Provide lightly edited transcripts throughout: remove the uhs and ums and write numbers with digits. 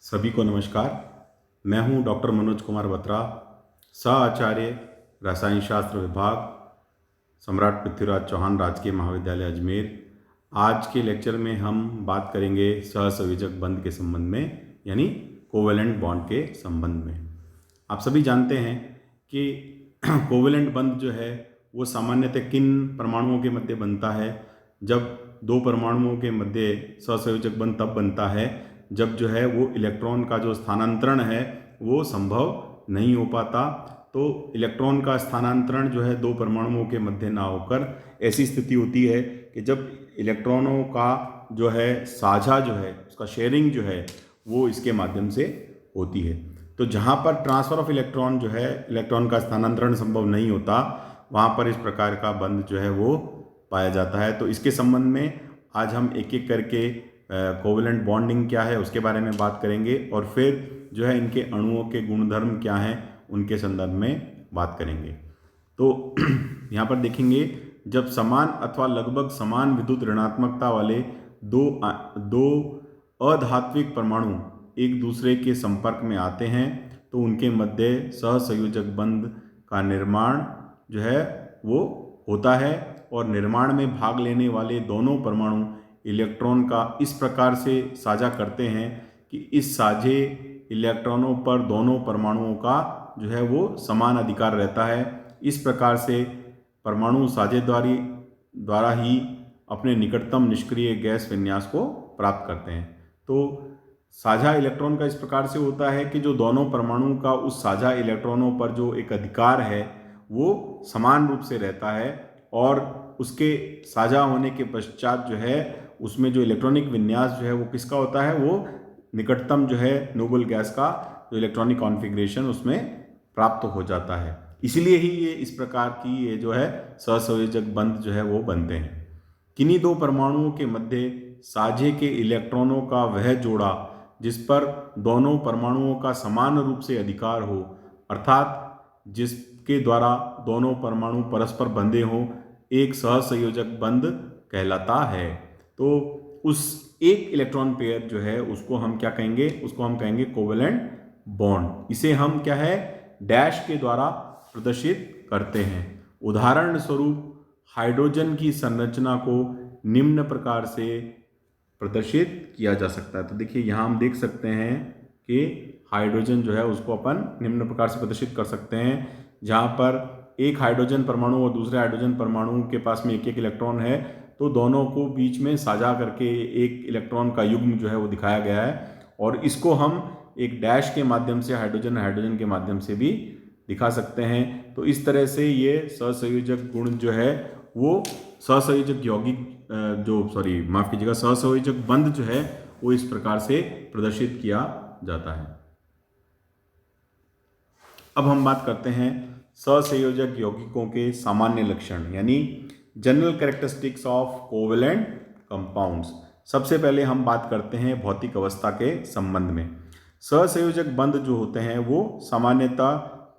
सभी को नमस्कार। मैं हूं डॉक्टर मनोज कुमार बत्रा, सह आचार्य रसायन शास्त्र विभाग, सम्राट पृथ्वीराज चौहान राजकीय महाविद्यालय अजमेर। आज के लेक्चर में हम बात करेंगे सहसंयोजक बंध के संबंध में, यानी कोवेलेंट बॉन्ड के संबंध में। आप सभी जानते हैं कि कोवेलेंट बंध जो है वो सामान्यतः किन परमाणुओं के मध्य बनता है। जब दो परमाणुओं के मध्य सहसंयोजक बंध तब बनता है जब जो है वो इलेक्ट्रॉन का जो स्थानांतरण है वो संभव नहीं हो पाता। तो इलेक्ट्रॉन का स्थानांतरण जो है दो परमाणुओं के मध्य ना होकर ऐसी स्थिति होती है कि जब इलेक्ट्रॉनों का जो है साझा जो है उसका शेयरिंग जो है वो इसके माध्यम से होती है। तो जहाँ पर ट्रांसफ़र ऑफ इलेक्ट्रॉन जो है इलेक्ट्रॉन का स्थानांतरण संभव नहीं होता, वहाँ पर इस प्रकार का बंध जो है वो पाया जाता है। तो इसके संबंध में आज हम एक एक करके कोवेलेंट बॉन्डिंग क्या है उसके बारे में बात करेंगे और फिर जो है इनके अणुओं के गुणधर्म क्या हैं उनके संदर्भ में बात करेंगे। तो यहाँ पर देखेंगे, जब समान अथवा लगभग समान विद्युत ऋणात्मकता वाले दो अधात्विक परमाणु एक दूसरे के संपर्क में आते हैं तो उनके मध्य सहसंयोजक बंध का निर्माण जो है वो होता है। और निर्माण में भाग लेने वाले दोनों परमाणु इलेक्ट्रॉन का इस प्रकार से साझा करते हैं कि इस साझे इलेक्ट्रॉनों पर दोनों परमाणुओं का जो है वो समान अधिकार रहता है। इस प्रकार से परमाणु साझेदारी द्वारा ही अपने निकटतम निष्क्रिय गैस विन्यास को प्राप्त करते हैं। तो साझा इलेक्ट्रॉन का इस प्रकार से होता है कि जो दोनों परमाणु का उस साझा इलेक्ट्रॉनों पर जो एक अधिकार है वो समान रूप से रहता है और उसके साझा होने के पश्चात जो है उसमें जो इलेक्ट्रॉनिक विन्यास जो है वो किसका होता है, वो निकटतम जो है नोबल गैस का जो इलेक्ट्रॉनिक कॉन्फ़िगरेशन उसमें प्राप्त हो जाता है। इसीलिए ही ये इस प्रकार की ये जो है सहसंयोजक बंध जो है वो बनते हैं। किन्हीं दो परमाणुओं के मध्य साझे के इलेक्ट्रॉनों का वह जोड़ा जिस पर दोनों परमाणुओं का समान रूप से अधिकार हो, अर्थात जिसके द्वारा दोनों परमाणु परस्पर बंधे हों, एक सहसंयोजक बंध कहलाता है। तो उस एक इलेक्ट्रॉन पेयर जो है उसको हम क्या कहेंगे, उसको हम कहेंगे कोवेलेंट बॉन्ड। इसे हम क्या है डैश के द्वारा प्रदर्शित करते हैं। उदाहरण स्वरूप हाइड्रोजन की संरचना को निम्न प्रकार से प्रदर्शित किया जा सकता है। तो देखिए यहाँ हम देख सकते हैं कि हाइड्रोजन जो है उसको अपन निम्न प्रकार से प्रदर्शित कर सकते हैं, जहाँ पर एक हाइड्रोजन परमाणु और दूसरे हाइड्रोजन परमाणु के पास में एक एक इलेक्ट्रॉन है, तो दोनों को बीच में साझा करके एक इलेक्ट्रॉन का युग्म जो है वो दिखाया गया है। और इसको हम एक डैश के माध्यम से हाइड्रोजन हाइड्रोजन के माध्यम से भी दिखा सकते हैं। तो इस तरह से ये सहसंयोजक गुण जो है वो सहसंयोजक यौगिक सहसंयोजक बंध जो है वो इस प्रकार से प्रदर्शित किया जाता है। अब हम बात करते हैं सहसंयोजक यौगिकों के सामान्य लक्षण, यानी general characteristics of covalent compounds. सबसे पहले हम बात करते हैं भौतिक अवस्था के संबंध में। सहसंयोजक बंध जो होते हैं वो सामान्यतः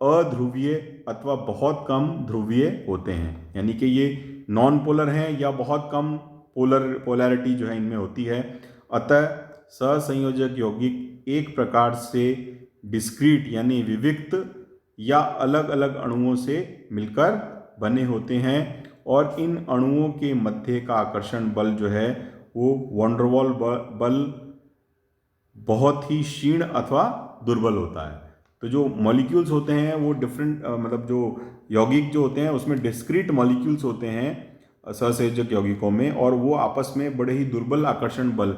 अध्रुवीय अथवा बहुत कम ध्रुवीय होते हैं, यानी कि ये नॉन पोलर हैं या बहुत कम पोलैरिटी जो है इनमें होती है। अतः सहसंयोजक यौगिक एक प्रकार से डिस्क्रीट यानी विविक्त या अलग अलग अणुओं से मिलकर बने होते हैं और इन अणुओं के मध्य का आकर्षण बल जो है वो वंडरवॉल बल बहुत ही क्षीण अथवा दुर्बल होता है। तो जो मॉलिक्यूल्स होते हैं वो डिफरेंट जो यौगिक जो होते हैं उसमें डिस्क्रीट मॉलिक्यूल्स होते हैं सहसंयोजक यौगिकों में, और वो आपस में बड़े ही दुर्बल आकर्षण बल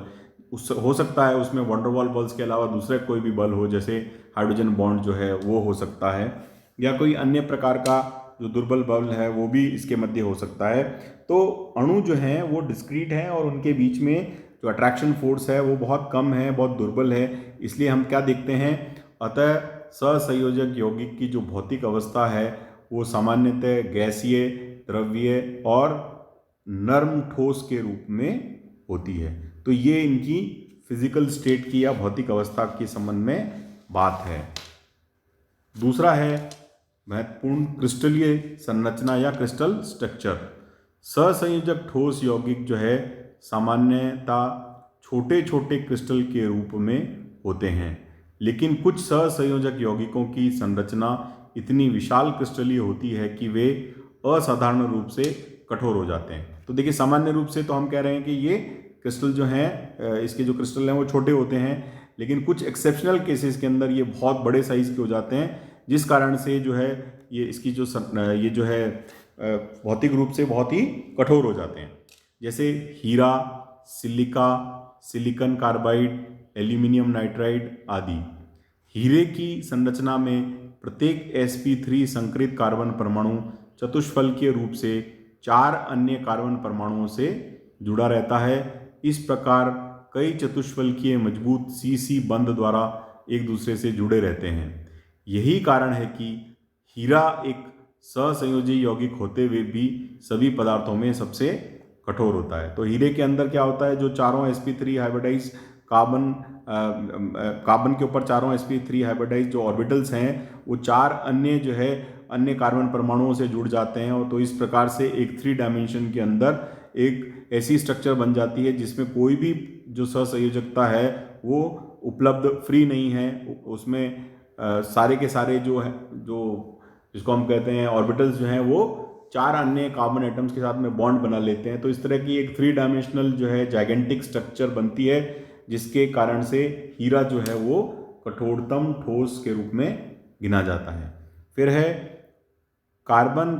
हो सकता है। उसमें वंडरवॉल बल्स के अलावा दूसरे कोई भी बल हो, जैसे हाइड्रोजन बॉन्ड जो है वो हो सकता है, या कोई अन्य प्रकार का जो दुर्बल बल है वो भी इसके मध्य हो सकता है। तो अणु जो हैं वो डिस्क्रीट हैं और उनके बीच में जो अट्रैक्शन फोर्स है वो बहुत कम है, बहुत दुर्बल है। इसलिए हम क्या देखते हैं, अतः सहसंयोजक यौगिक की जो भौतिक अवस्था है वो सामान्यतः गैसीय, द्रव्य और नर्म ठोस के रूप में होती है। तो ये इनकी फिजिकल स्टेट की या भौतिक अवस्था के संबंध में बात है। दूसरा है महत्वपूर्ण क्रिस्टलीय संरचना या क्रिस्टल स्ट्रक्चर। सहसंयोजक ठोस यौगिक जो है सामान्यतः छोटे छोटे क्रिस्टल के रूप में होते हैं। लेकिन कुछ सहसंयोजक यौगिकों की संरचना इतनी विशाल क्रिस्टलीय होती है कि वे असाधारण रूप से कठोर हो जाते हैं। तो देखिए, सामान्य रूप से तो हम कह रहे हैं कि ये क्रिस्टल जो हैं, इसके जो क्रिस्टल हैं वो छोटे होते हैं, लेकिन कुछ एक्सेप्शनल केसेस के अंदर ये बहुत बड़े साइज के हो जाते हैं, जिस कारण से जो है ये इसकी जो ये जो है भौतिक रूप से बहुत ही कठोर हो जाते हैं। जैसे हीरा, silica, silicon carbide, aluminium nitride आदि। हीरे की संरचना में प्रत्येक sp3 संकरित कार्बन परमाणु चतुष्फलकीय रूप से 4 अन्य कार्बन परमाणुओं से जुड़ा रहता है। इस प्रकार कई चतुष्फलकीय मजबूत CC बंध द्वारा एक दूसरे से जुड़े रहते हैं। यही कारण है कि हीरा एक सहसंयोजी यौगिक होते हुए भी सभी पदार्थों में सबसे कठोर होता है। तो हीरे के अंदर क्या होता है, जो चारों sp3 हाइब्रिडाइज कार्बन के ऊपर चारों sp3 हाइब्रिडाइज जो ऑर्बिटल्स हैं वो 4 अन्य जो है अन्य कार्बन परमाणुओं से जुड़ जाते हैं, और तो इस प्रकार से एक 3 डायमेंशन के अंदर एक ऐसी स्ट्रक्चर बन जाती है जिसमें कोई भी जो सहसंयोजकता है वो उपलब्ध फ्री नहीं है। उसमें सारे के सारे जो है, जो जिसको हम कहते हैं ऑर्बिटल्स जो हैं, वो 4 अन्य कार्बन एटम्स के साथ में बॉन्ड बना लेते हैं। तो इस तरह की एक 3 डायमेंशनल जो है जाइगेंटिक स्ट्रक्चर बनती है, जिसके कारण से हीरा जो है वो कठोरतम ठोस के रूप में गिना जाता है। फिर है कार्बन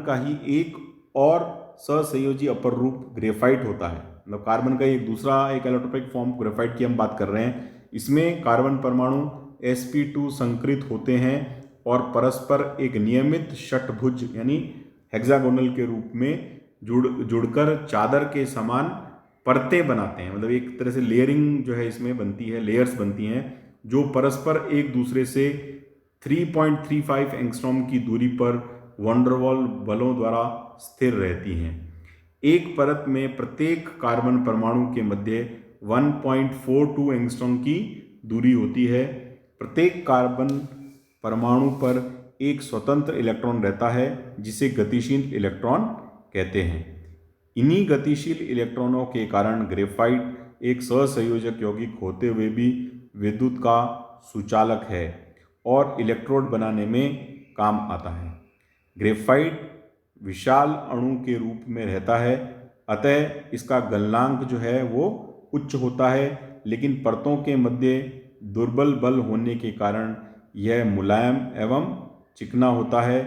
का ही एक और सहसंयोजी अपर रूप ग्रेफाइट होता है। मतलब कार्बन का एक दूसरा एक एलोट्रोपिक फॉर्म ग्रेफाइट की हम बात कर रहे हैं। इसमें कार्बन परमाणु sp2 संकरित होते हैं और परस्पर एक नियमित षटभुज यानी हेक्सागोनल के रूप में जुड़कर चादर के समान परतें बनाते हैं। मतलब एक तरह से लेयरिंग जो है इसमें बनती है, लेयर्स बनती हैं, जो परस्पर एक दूसरे से 3.35 एंगस्ट्रॉम की दूरी पर वंडरवॉल बलों द्वारा स्थिर रहती हैं। एक परत में प्रत्येक कार्बन परमाणु के मध्य 1.42 एंगस्ट्रॉम की दूरी होती है। प्रत्येक कार्बन परमाणु पर एक स्वतंत्र इलेक्ट्रॉन रहता है, जिसे गतिशील इलेक्ट्रॉन कहते हैं। इन्हीं गतिशील इलेक्ट्रॉनों के कारण ग्रेफाइट एक सहसंयोजक यौगिक होते हुए भी विद्युत का सुचालक है और इलेक्ट्रोड बनाने में काम आता है। ग्रेफाइट विशाल अणु के रूप में रहता है, अतः इसका गलनांक जो है वो उच्च होता है, लेकिन परतों के मध्य दुर्बल बल होने के कारण यह मुलायम एवं चिकना होता है।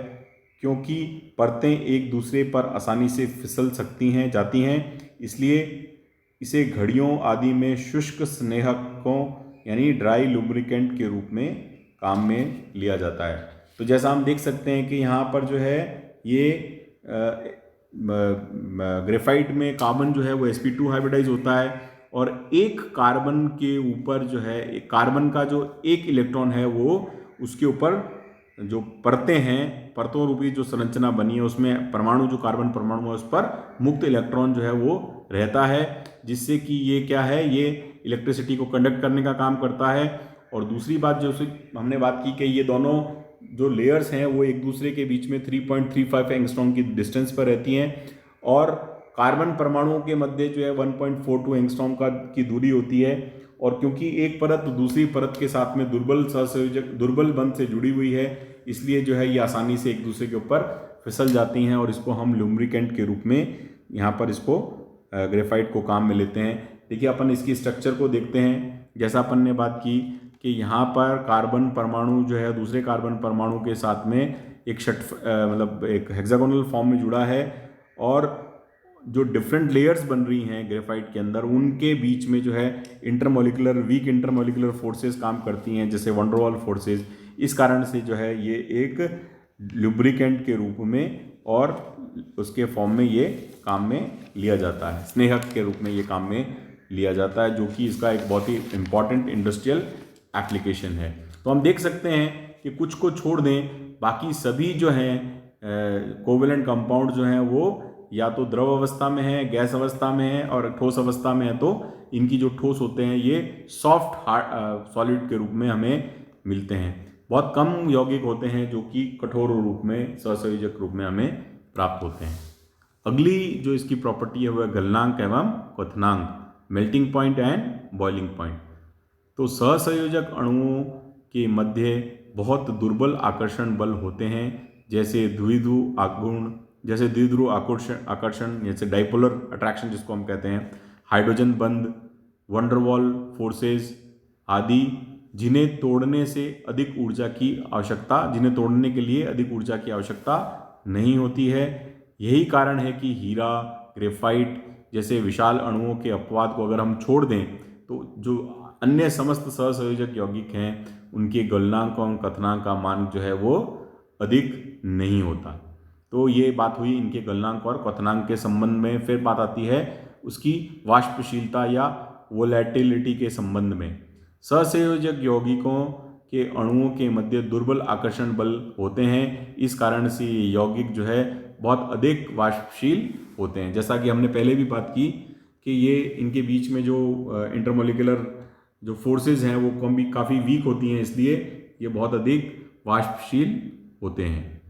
क्योंकि परतें एक दूसरे पर आसानी से फिसल जाती हैं, इसलिए इसे घड़ियों आदि में शुष्क स्नेहकों यानी ड्राई लुब्रिकेंट के रूप में काम में लिया जाता है। तो जैसा हम देख सकते हैं कि यहाँ पर जो है ये ग्रेफाइट में कार्बन जो है वो sp2 हाइब्रिडाइज होता है, और एक कार्बन के ऊपर जो है कार्बन का जो एक इलेक्ट्रॉन है वो उसके ऊपर जो परतें हैं, परतों रूपी जो संरचना बनी है उसमें परमाणु जो कार्बन परमाणु है उस पर मुक्त इलेक्ट्रॉन जो है वो रहता है, जिससे कि ये क्या है, ये इलेक्ट्रिसिटी को कंडक्ट करने का काम करता है। और दूसरी बात जो हमने बात की कि ये दोनों जो लेयर्स हैं वो एक दूसरे के बीच में 3.35 एंगस्ट्रॉम की डिस्टेंस पर रहती हैं, और कार्बन परमाणुओं के मध्य जो है 1.42 एंगस्ट्रॉम की दूरी होती है। और क्योंकि एक परत दूसरी परत के साथ में दुर्बल बंध से जुड़ी हुई है, इसलिए जो है ये आसानी से एक दूसरे के ऊपर फिसल जाती हैं, और इसको हम लुब्रिकेंट के रूप में यहाँ पर इसको ग्रेफाइट को काम में लेते हैं। देखिए, अपन इसकी स्ट्रक्चर को देखते हैं। जैसा अपन ने बात की कि यहाँ पर कार्बन परमाणु जो है दूसरे कार्बन परमाणु के साथ में एक मतलब एक हेक्सागोनल फॉर्म में जुड़ा है, और जो डिफरेंट लेयर्स बन रही हैं ग्रेफाइट के अंदर उनके बीच में जो है वीक इंटरमोलिकुलर फोर्सेस काम करती हैं, जैसे वंडरवॉल फोर्सेस। इस कारण से जो है ये एक लुब्रिकेंट के रूप में और उसके फॉर्म में ये काम में लिया जाता है, स्नेहक के रूप में ये काम में लिया जाता है, जो कि इसका एक बहुत ही इम्पॉर्टेंट इंडस्ट्रियल एप्लीकेशन है। तो हम देख सकते हैं कि कुछ को छोड़ दें, बाकी सभी जो हैं कोवेलेंट कंपाउंड जो हैं वो या तो द्रव अवस्था में है, गैस अवस्था में है, और ठोस अवस्था में है। तो इनकी जो ठोस होते हैं ये सॉफ्ट सॉलिड के रूप में हमें मिलते हैं। बहुत कम यौगिक होते हैं जो कि कठोर रूप में सहसंयोजक रूप में हमें प्राप्त होते हैं। अगली जो इसकी प्रॉपर्टी है वह गलनांक एवं क्वथनांक। Melting point and boiling point. तो सहसंयोजक अणुओं के मध्य बहुत दुर्बल आकर्षण बल होते हैं, जैसे द्विध्रुव आघूर्ण, जैसे द्विध्रुव आकर्षण जैसे डाइपोलर अट्रैक्शन जिसको हम कहते हैं, हाइड्रोजन बंध, वंडरवॉल फोर्सेस आदि, जिन्हें तोड़ने के लिए अधिक ऊर्जा की आवश्यकता नहीं होती है। यही कारण है कि हीरा, ग्रेफाइट जैसे विशाल अणुओं के अपवाद को अगर हम छोड़ दें तो जो अन्य समस्त सहसंयोजक यौगिक हैं उनके गलनांक और कथनांक का मान जो है वो अधिक नहीं होता। तो ये बात हुई इनके गलनांक और क्वथनांक के संबंध में। फिर बात आती है उसकी वाष्पशीलता या वोलेटिलिटी के संबंध में। सहसंयोजक यौगिकों के अणुओं के मध्य दुर्बल आकर्षण बल होते हैं, इस कारण से ये यौगिक जो है बहुत अधिक वाष्पशील होते हैं। जैसा कि हमने पहले भी बात की कि ये इनके बीच में जो इंटरमोलिकुलर जो फोर्सेस हैं वो काफ़ी वीक होती हैं, इसलिए ये बहुत अधिक वाष्पशील होते हैं।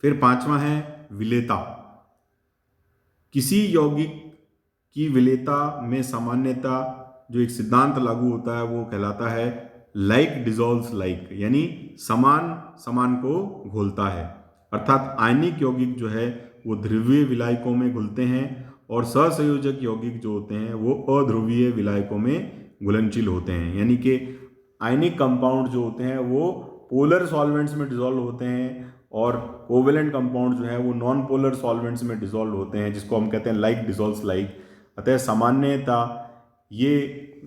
फिर पांचवा है विलेयता। किसी यौगिक की विलेयता में सामान्यता जो एक सिद्धांत लागू होता है वो कहलाता है लाइक डिसॉल्व्स लाइक, यानी समान समान को घोलता है। अर्थात आयनिक यौगिक जो है वो ध्रुवीय विलायकों में घुलते हैं और सहसंयोजक यौगिक जो होते हैं वो अध्रुवीय विलायकों में घुलनशील होते हैं। यानी कि आयनिक कंपाउंड जो होते हैं वो पोलर सॉल्वेंट्स में डिसॉल्व होते हैं और कोवेलेंट कंपाउंड जो है वो नॉन पोलर सॉल्वेंट्स में डिसॉल्व होते हैं, जिसको हम कहते हैं लाइक डिसॉल्व्स लाइक। अतः सामान्यता ये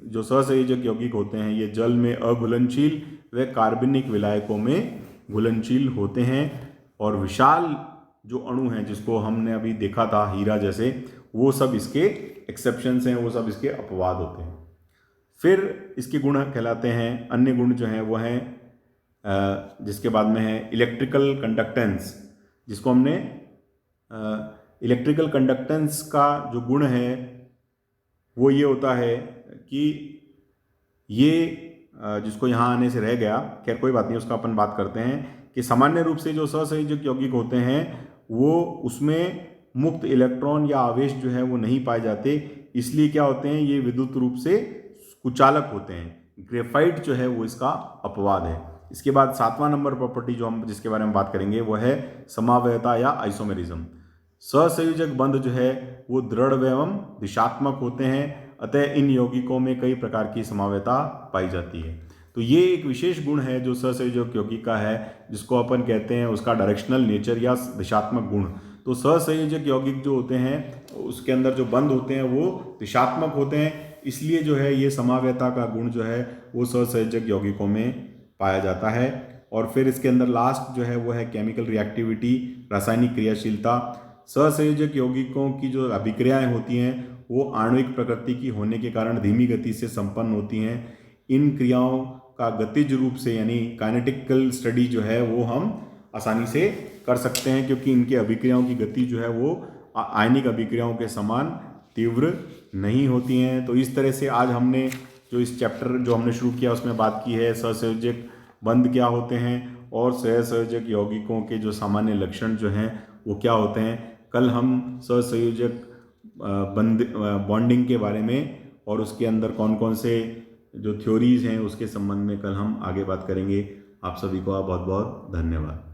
जो सहसंयोजक यौगिक होते हैं ये जल में अघुलनशील व कार्बनिक विलायकों में घुलनशील होते हैं और विशाल जो अणु हैं जिसको हमने अभी देखा था हीरा जैसे, वो सब इसके एक्सेप्शंस हैं, वो सब इसके अपवाद होते हैं। फिर इसके गुण कहलाते हैं, अन्य गुण जो हैं वो हैं जिसके बाद में है इलेक्ट्रिकल कंडक्टेंस, जिसको हमने इलेक्ट्रिकल कंडक्टेंस का जो गुण है वो ये होता है कि ये जिसको यहाँ आने से रह गया, खैर कोई बात नहीं, उसका अपन बात करते हैं कि सामान्य रूप से जो सहसंयोजक यौगिक होते हैं वो उसमें मुक्त इलेक्ट्रॉन या आवेश जो है वो नहीं पाए जाते, इसलिए क्या होते हैं ये विद्युत रूप से कुचालक होते हैं। ग्रेफाइट जो है वो इसका अपवाद है। इसके बाद सातवां नंबर प्रॉपर्टी जो हम जिसके बारे में बात करेंगे वो है समावयता या आइसोमेरिज्म। सहसंयोजक बंध जो है वो दृढ़ एवं दिशात्मक होते हैं, अतः इन यौगिकों में कई प्रकार की समावयता पाई जाती है। तो ये एक विशेष गुण है जो सहसंयोजक यौगिक का है, जिसको अपन कहते हैं उसका डायरेक्शनल नेचर या दिशात्मक गुण। तो सहसंयोजक यौगिक जो होते हैं उसके अंदर जो बंध होते हैं वो दिशात्मक होते हैं, इसलिए जो है ये समावयता का गुण जो है वो सहसंयोजक यौगिकों में पाया जाता है। और फिर इसके अंदर लास्ट जो है वो है केमिकल रिएक्टिविटी, रासायनिक क्रियाशीलता। सहसंयोजक यौगिकों की जो अभिक्रियाएं होती हैं वो आणविक प्रकृति की होने के कारण धीमी गति से संपन्न होती हैं। इन क्रियाओं का गतिज रूप से यानी काइनेटिकल स्टडी जो है वो हम आसानी से कर सकते हैं, क्योंकि इनके अभिक्रियाओं की गति जो है वो आयनिक अभिक्रियाओं के समान तीव्र नहीं होती हैं। तो इस तरह से आज हमने जो इस चैप्टर जो हमने शुरू किया उसमें बात की है सहसंयोजक बंध क्या होते हैं और सहसंयोजक यौगिकों के जो सामान्य लक्षण जो हैं वो क्या होते हैं। कल हम सहसंयोजक बॉन्डिंग के बारे में और उसके अंदर कौन कौन से जो थ्योरीज हैं उसके संबंध में कल हम आगे बात करेंगे। आप सभी को बहुत बहुत धन्यवाद।